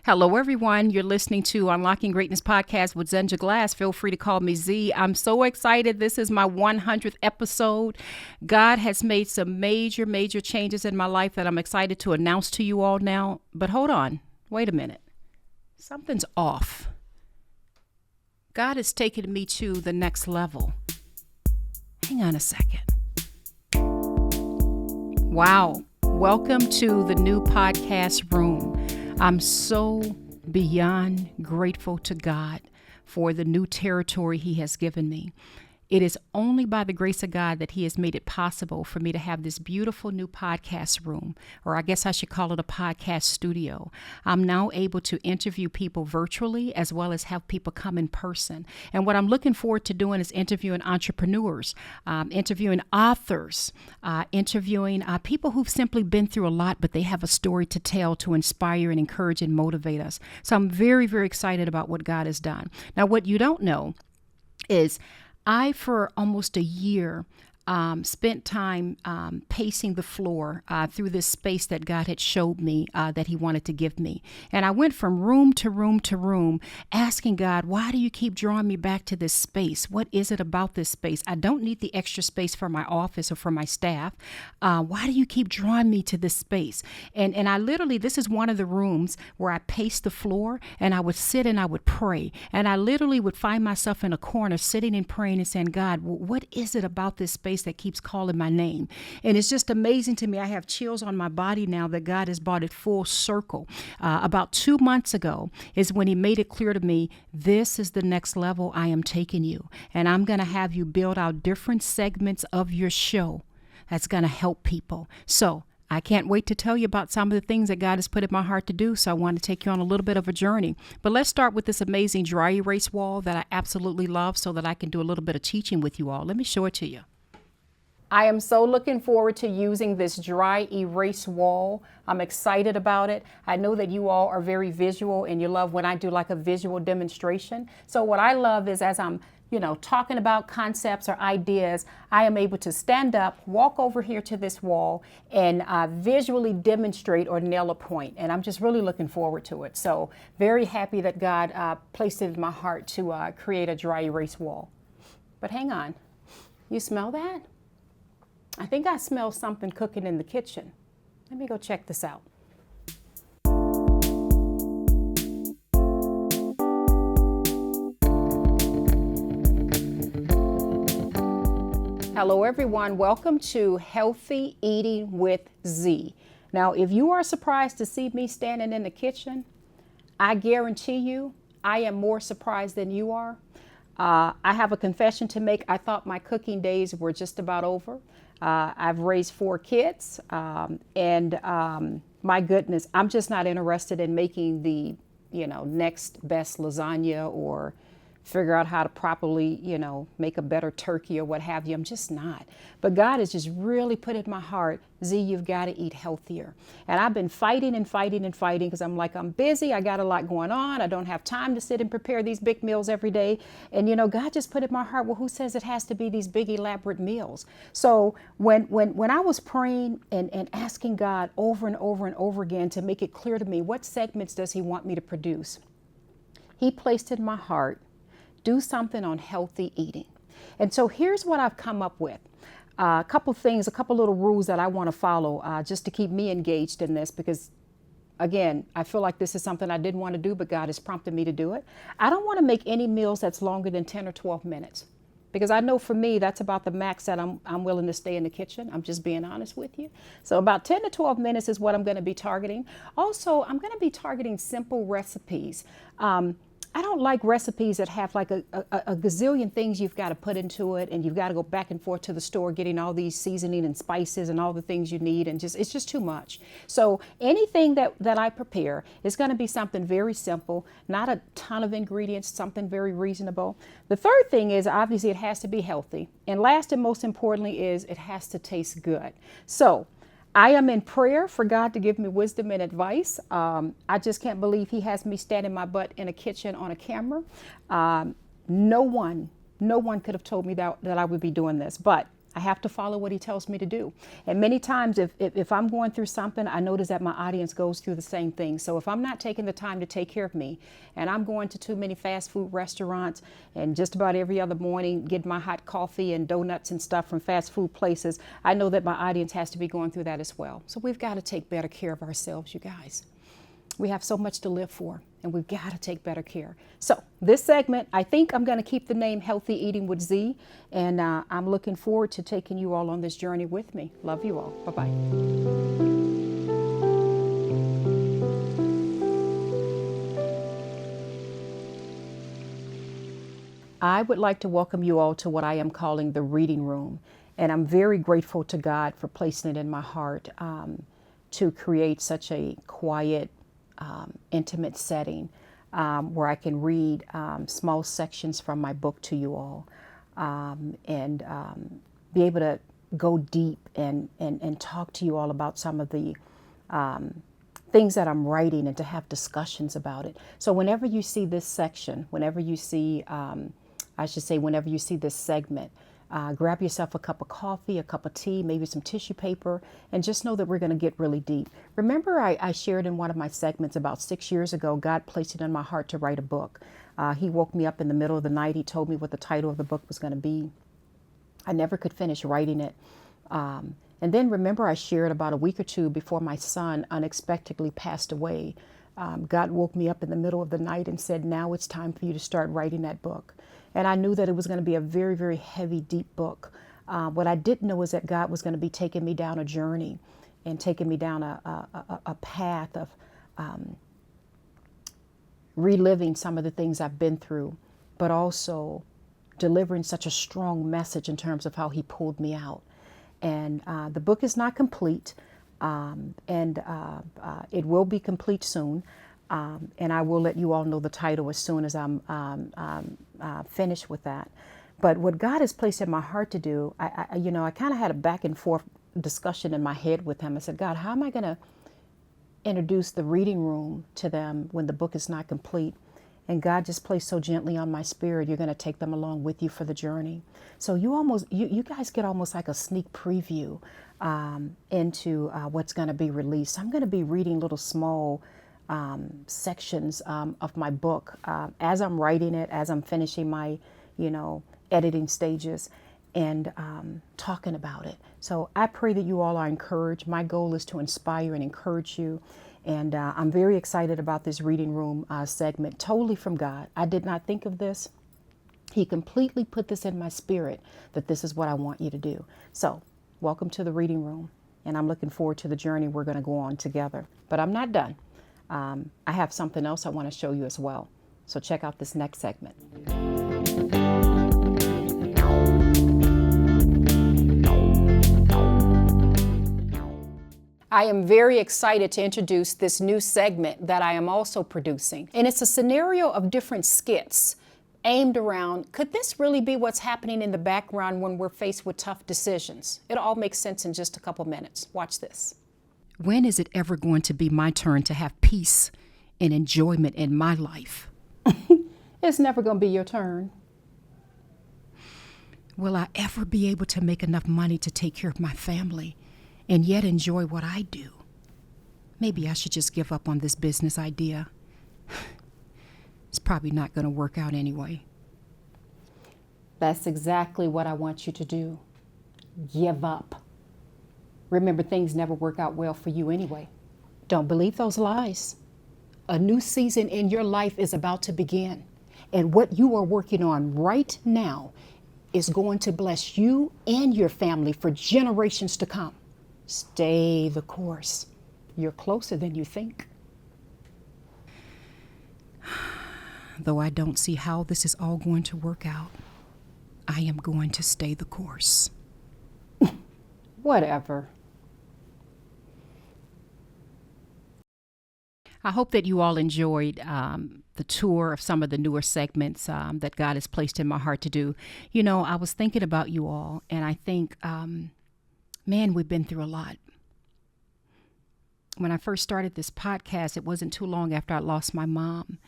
Hello, everyone. You're listening to Unlocking Greatness Podcast with Zenja Glass. Feel free to call me Z. I'm so excited. This is my 100th episode. God has made some major changes in my life that I'm excited to announce to you all now. But hold on. Wait a minute. Something's off. God has taken me to the next level. Hang on a second. Wow. Welcome to the new podcast room. I'm so beyond grateful to God for the new territory He has given me. It is only by the grace of God that He has made it possible for me to have this beautiful new podcast room, or I guess I should call it a podcast studio. I'm now able to interview people virtually as well as have people come in person. And what I'm looking forward to doing is interviewing entrepreneurs, interviewing authors, interviewing people who've simply been through a lot, but they have a story to tell to inspire and encourage and motivate us. So I'm very excited about what God has done. Now, what you don't know is for almost a year, spent time pacing the floor through this space that God had showed me that He wanted to give me. And I went from room to room to room asking God, why do you keep drawing me back to this space? What is it about this space? I don't need the extra space for my office or for my staff. Why do you keep drawing me to this space? And I literally, this is one of the rooms where I paced the floor and I would sit and I would pray. And I literally would find myself in a corner sitting and praying and saying, God, what is it about this space that keeps calling my name? And it's just amazing to me. I have chills on my body now that God has brought it full circle. About 2 months ago is when He made it clear to me, this is the next level I am taking you. And I'm going to have you build out different segments of your show that's going to help people. So I can't wait to tell you about some of the things that God has put in my heart to do. So I want to take you on a little bit of a journey. But let's start with this amazing dry erase wall that I absolutely love so that I can do a little bit of teaching with you all. Let me show it to you. I am so looking forward to using this dry erase wall. I'm excited about it. I know that you all are very visual and you love when I do like a visual demonstration. So what I love is as I'm talking about concepts or ideas, I am able to stand up, walk over here to this wall and visually demonstrate or nail a point. And I'm just really looking forward to it. So very happy that God placed it in my heart to create a dry erase wall. But hang on, you smell that? I think I smell something cooking in the kitchen. Let me go check this out. Hello, everyone. Welcome to Healthy Eating with Z. Now, if you are surprised to see me standing in the kitchen, I guarantee you I am more surprised than you are. I have a confession to make. I thought my cooking days were just about over. I've raised 4 kids, and my goodness, I'm just not interested in making the, next best lasagna or figure out how to properly, make a better turkey or what have you. I'm just not. But God has just really put in my heart, Z, you've got to eat healthier. And I've been fighting because I'm like, I'm busy. I got a lot going on. I don't have time to sit and prepare these big meals every day. And, God just put in my heart, well, who says it has to be these big elaborate meals? So when I was praying and asking God over and over again to make it clear to me, what segments does He want me to produce? He placed in my heart, do something on healthy eating. And so here's what I've come up with. A couple little rules that I want to follow just to keep me engaged in this because, again, I feel like this is something I didn't want to do, but God has prompted me to do it. I don't want to make any meals that's longer than 10 or 12 minutes because I know for me, that's about the max that I'm willing to stay in the kitchen. I'm just being honest with you. So about 10 to 12 minutes is what I'm going to be targeting. Also, I'm going to be targeting simple recipes. I don't like recipes that have like a gazillion things you've got to put into it and you've got to go back and forth to the store getting all these seasoning and spices and all the things you need and it's just too much. So anything that I prepare is going to be something very simple, not a ton of ingredients, something very reasonable. The third thing is obviously it has to be healthy. And last and most importantly is it has to taste good. So I am in prayer for God to give me wisdom and advice. I just can't believe He has me standing my butt in a kitchen on a camera. No one could have told me that I would be doing this. But I have to follow what he tells me to do. And many times if I'm going through something, I notice that my audience goes through the same thing. So if I'm not taking the time to take care of me and I'm going to too many fast food restaurants and just about every other morning get my hot coffee and donuts and stuff from fast food places, I know that my audience has to be going through that as well. So we've got to take better care of ourselves, you guys. We have so much to live for, and we've got to take better care. So this segment, I think I'm going to keep the name Healthy Eating with Z, and I'm looking forward to taking you all on this journey with me. Love you all. Bye-bye. I would like to welcome you all to what I am calling the reading room, and I'm very grateful to God for placing it in my heart to create such a quiet, intimate setting where I can read small sections from my book to you all and be able to go deep and talk to you all about some of the things that I'm writing and to have discussions about it. So whenever you see this section, whenever you see, whenever you see this segment, grab yourself a cup of coffee, a cup of tea, maybe some tissue paper, and just know that we're going to get really deep. Remember, I shared in one of my segments about 6 years ago, God placed it in my heart to write a book. He woke me up in the middle of the night. He told me what the title of the book was going to be. I never could finish writing it. And then remember, I shared about a week or two before my son unexpectedly passed away. God woke me up in the middle of the night and said, now it's time for you to start writing that book. And I knew that it was going to be a very, very heavy, deep book. What I didn't know is that God was going to be taking me down a journey and taking me down a path of reliving some of the things I've been through, but also delivering such a strong message in terms of how he pulled me out. And the book is not complete, and it will be complete soon. And I will let you all know the title as soon as I'm finished with that. But what God has placed in my heart to do, I kind of had a back and forth discussion in my head with him. I said, God, how am I going to introduce the reading room to them when the book is not complete? And God just placed so gently on my spirit, you're going to take them along with you for the journey. So you guys get almost like a sneak preview into what's going to be released. I'm going to be reading little small sections of my book as I'm writing it, as I'm finishing my, editing stages and talking about it. So I pray that you all are encouraged. My goal is to inspire and encourage you. And I'm very excited about this reading room segment, totally from God. I did not think of this. He completely put this in my spirit that this is what I want you to do. So welcome to the reading room. And I'm looking forward to the journey we're going to go on together. But I'm not done. I have something else I want to show you as well. So check out this next segment. I am very excited to introduce this new segment that I am also producing. And it's a scenario of different skits aimed around, could this really be what's happening in the background when we're faced with tough decisions? It all makes sense in just a couple minutes. Watch this. When is it ever going to be my turn to have peace and enjoyment in my life? It's never going to be your turn. Will I ever be able to make enough money to take care of my family and yet enjoy what I do? Maybe I should just give up on this business idea. It's probably not going to work out anyway. That's exactly what I want you to do. Give up. Remember, things never work out well for you anyway. Don't believe those lies. A new season in your life is about to begin. And what you are working on right now is going to bless you and your family for generations to come. Stay the course. You're closer than you think. Though I don't see how this is all going to work out, I am going to stay the course. Whatever. I hope that you all enjoyed the tour of some of the newer segments that God has placed in my heart to do. I was thinking about you all, and I think, man, we've been through a lot. When I first started this podcast, it wasn't too long after I lost my mom.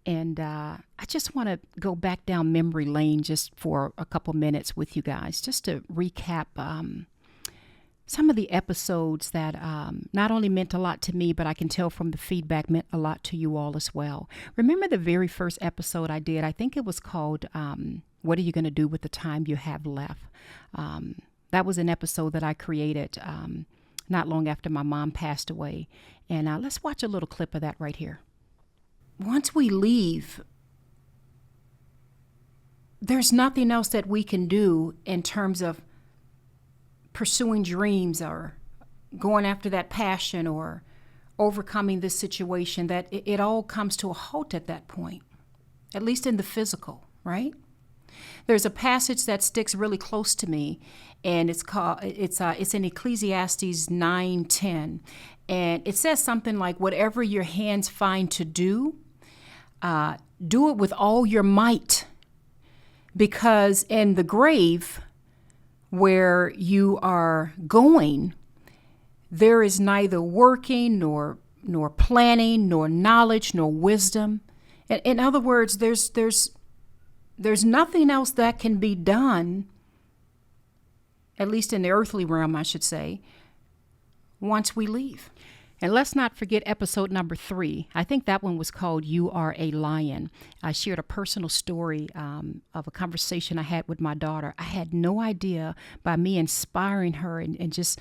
And I just want to go back down memory lane just for a couple minutes with you guys, just to recap some of the episodes that not only meant a lot to me, but I can tell from the feedback meant a lot to you all as well. Remember the very first episode I did? I think it was called, What Are You Going to Do with the Time You Have Left? That was an episode that I created not long after my mom passed away. And let's watch a little clip of that right here. Once we leave, there's nothing else that we can do in terms of pursuing dreams or going after that passion or overcoming this situation, that it all comes to a halt at that point, at least in the physical, right? There's a passage that sticks really close to me, and it's in Ecclesiastes 9:10, and it says something like, whatever your hands find to do it with all your might, because in the grave where you are going, there is neither working nor planning nor knowledge nor wisdom. In other words, there's nothing else that can be done, at least in the earthly realm, I should say, once we leave. And let's not forget episode number 3. I think that one was called You Are a Lion. I shared a personal story of a conversation I had with my daughter. I had no idea, by me inspiring her and just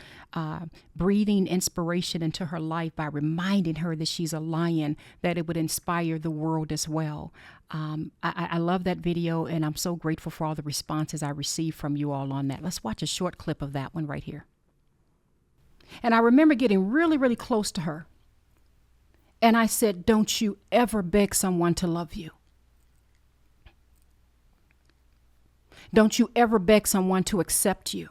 breathing inspiration into her life by reminding her that she's a lion, that it would inspire the world as well. I love that video, and I'm so grateful for all the responses I received from you all on that. Let's watch a short clip of that one right here. And I remember getting really, really close to her. And I said, don't you ever beg someone to love you. Don't you ever beg someone to accept you.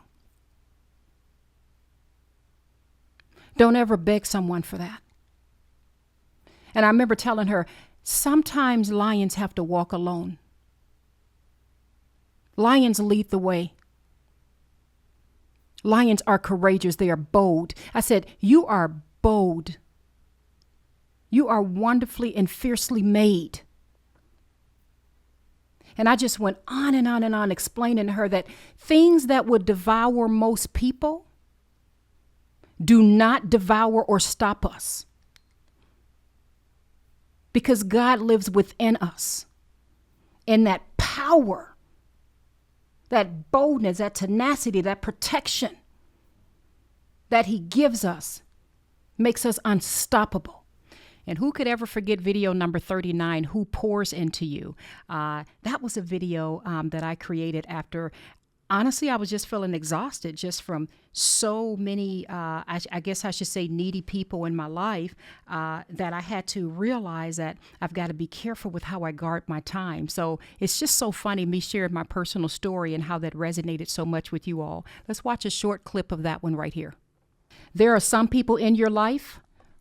Don't ever beg someone for that. And I remember telling her, sometimes lions have to walk alone. Lions lead the way. Lions are courageous. They are bold. I said, you are bold. You are wonderfully and fiercely made. And I just went on and on and on, explaining to her that things that would devour most people do not devour or stop us, because God lives within us. And that power, that boldness, that tenacity, that protection that he gives us makes us unstoppable. And who could ever forget video number 39, Who Pours Into You? That was a video that I created after, honestly, I was just feeling exhausted just from so many, I guess I should say, needy people in my life, that I had to realize that I've got to be careful with how I guard my time. So it's just so funny, me sharing my personal story and how that resonated so much with you all. Let's watch a short clip of that one right here. There are some people in your life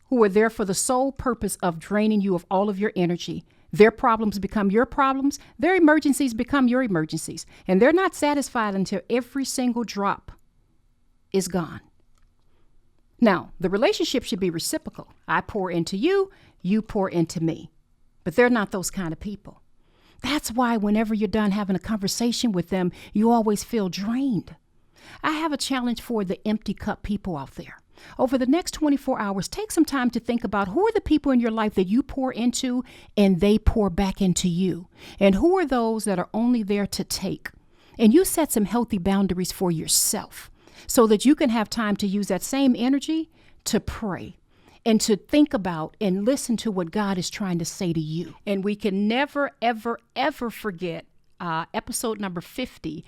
who are there for the sole purpose of draining you of all of your energy. Their problems become your problems. Their emergencies become your emergencies. And they're not satisfied until every single drop is gone. Now, the relationship should be reciprocal. I pour into you, you pour into me. But they're not those kind of people. That's why whenever you're done having a conversation with them, you always feel drained. I have a challenge for the empty cup people out there. Over the next 24 hours, take some time to think about who are the people in your life that you pour into and they pour back into you. And who are those that are only there to take? And you set some healthy boundaries for yourself so that you can have time to use that same energy to pray and to think about and listen to what God is trying to say to you. And we can never, ever, ever forget episode number 50,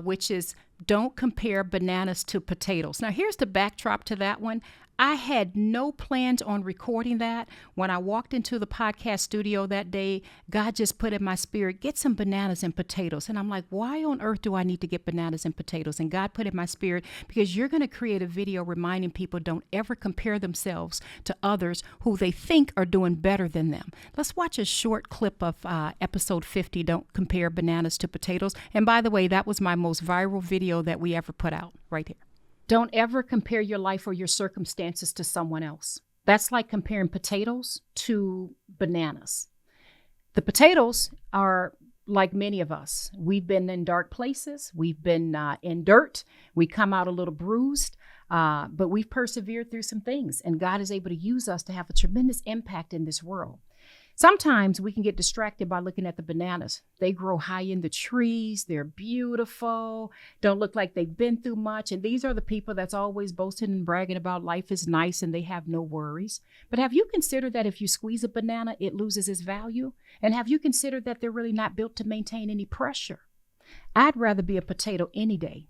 which is Don't Compare Bananas to Potatoes. Now, here's the backdrop to that one. I had no plans on recording that. When I walked into the podcast studio that day, God just put in my spirit, get some bananas and potatoes. And I'm like, why on earth do I need to get bananas and potatoes? And God put in my spirit, because you're going to create a video reminding people don't ever compare themselves to others who they think are doing better than them. Let's watch a short clip of episode 50, Don't Compare Bananas to Potatoes. And by the way, that was my most viral video that we ever put out right here. Don't ever compare your life or your circumstances to someone else. That's like comparing potatoes to bananas. The potatoes are like many of us. We've been in dark places. We've been in dirt. We come out a little bruised, but we've persevered through some things, and God is able to use us to have a tremendous impact in this world. Sometimes we can get distracted by looking at the bananas. They grow high in the trees. They're beautiful. Don't look like they've been through much. And these are the people that's always boasting and bragging about life is nice and they have no worries. But have you considered that if you squeeze a banana, it loses its value? And have you considered that they're really not built to maintain any pressure? I'd rather be a potato any day,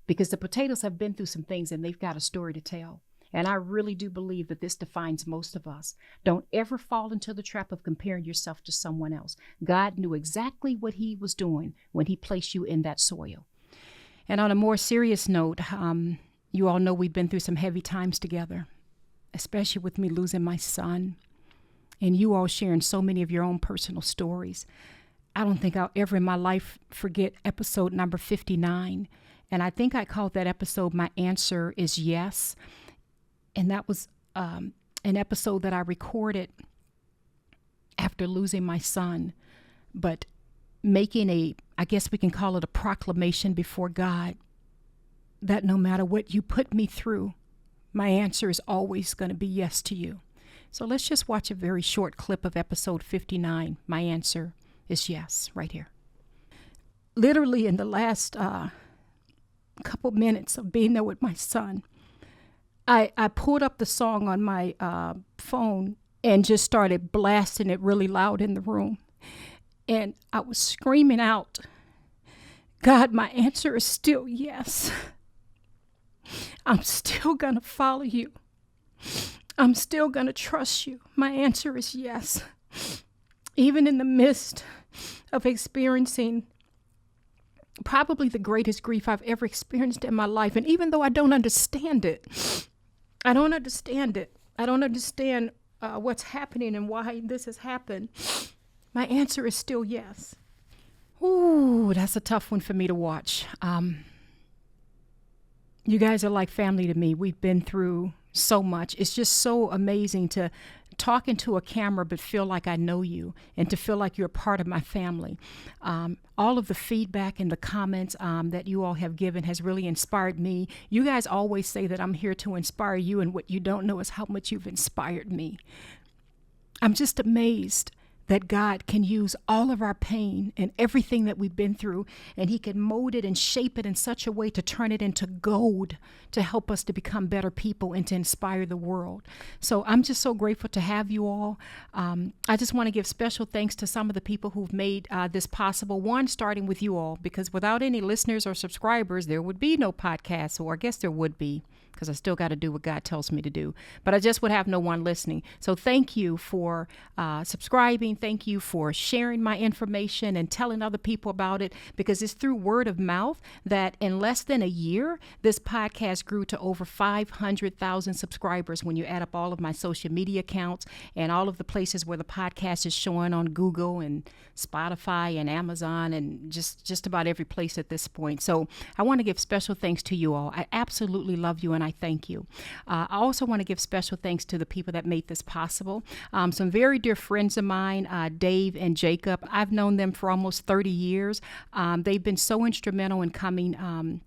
because the potatoes have been through some things and they've got a story to tell. And I really do believe that this defines most of us. Don't ever fall into the trap of comparing yourself to someone else. God knew exactly what he was doing when he placed you in that soil. And on a more serious note, you all know we've been through some heavy times together, especially with me losing my son, and you all sharing so many of your own personal stories. I don't think I'll ever in my life forget episode number 59. And I think I called that episode My Answer is Yes. And that was an episode that I recorded after losing my son, but making I guess we can call it a proclamation before God, that no matter what you put me through, my answer is always going to be yes to you. So let's just watch a very short clip of episode 59. My answer is yes, right here. Literally in the last couple minutes of being there with my son, I pulled up the song on my phone and just started blasting it really loud in the room. And I was screaming out, God, my answer is still yes. I'm still going to follow you. I'm still going to trust you. My answer is yes. Even in the midst of experiencing probably the greatest grief I've ever experienced in my life. And even though I don't understand it, I don't understand what's happening and why this has happened, my answer is still yes. Ooh, that's a tough one for me to watch. You guys are like family to me. We've been through so much. It's just so amazing to talk into a camera but feel like I know you and to feel like you're a part of my family. All of the feedback and the comments that you all have given has really inspired me. You guys always say that I'm here to inspire you, and what you don't know is how much you've inspired me. I'm just amazed that God can use all of our pain and everything that we've been through, and he can mold it and shape it in such a way to turn it into gold to help us to become better people and to inspire the world. So I'm just so grateful to have you all. I just want to give special thanks to some of the people who've made this possible. One, starting with you all, because without any listeners or subscribers, there would be no podcast, or I guess there would be, because I still got to do what God tells me to do. But I just would have no one listening. So thank you for subscribing. Thank you for sharing my information and telling other people about it, because it's through word of mouth that in less than a year, this podcast grew to over 500,000 subscribers when you add up all of my social media accounts and all of the places where the podcast is showing on Google and Spotify and Amazon and just about every place at this point. So I want to give special thanks to you all. I absolutely love you, and I thank you. I also want to give special thanks to the people that made this possible. Some very dear friends of mine, Dave and Jacob. I've known them for almost 30 years. They've been so instrumental in coming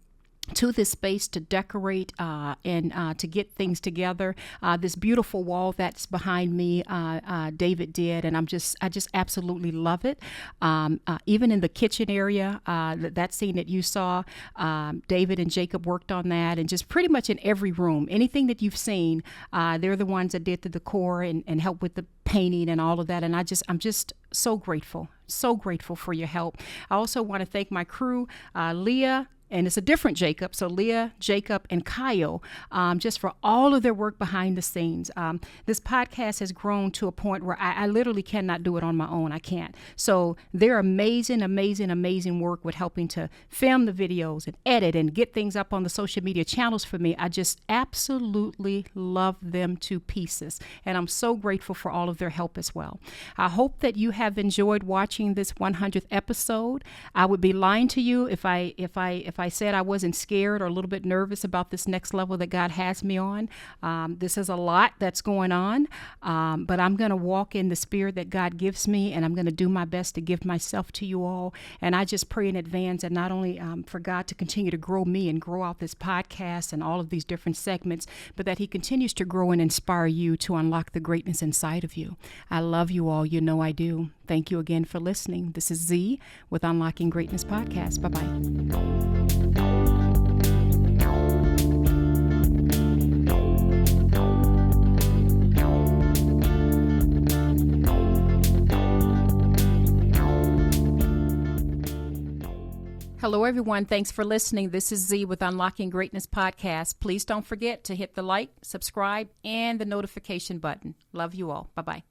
to this space to decorate and to get things together. This beautiful wall that's behind me, David did, and I just absolutely love it. Even in the kitchen area, that scene that you saw, David and Jacob worked on that, and just pretty much in every room, anything that you've seen, they're the ones that did the decor and helped with the painting and all of that. And I'm just so grateful for your help. I also want to thank my crew, Lea, and it's a different Jacob. So Lea, Jacob, and Kyle, just for all of their work behind the scenes. This podcast has grown to a point where I literally cannot do it on my own. I can't. So they're amazing work with helping to film the videos and edit and get things up on the social media channels for me. I just absolutely love them to pieces. And I'm so grateful for all of their help as well. I hope that you have enjoyed watching this 100th episode. I would be lying to you if I if I said I wasn't scared or a little bit nervous about this next level that God has me on, this is a lot that's going on, but I'm going to walk in the spirit that God gives me, and I'm going to do my best to give myself to you all. And I just pray in advance that not only for God to continue to grow me and grow out this podcast and all of these different segments, but that he continues to grow and inspire you to unlock the greatness inside of you. I love you all. You know I do. Thank you again for listening. This is Z with Unlocking Greatness Podcast. Bye-bye. Hello, everyone. Thanks for listening. This is Z with Unlocking Greatness Podcast. Please don't forget to hit the like, subscribe, and the notification button. Love you all. Bye-bye.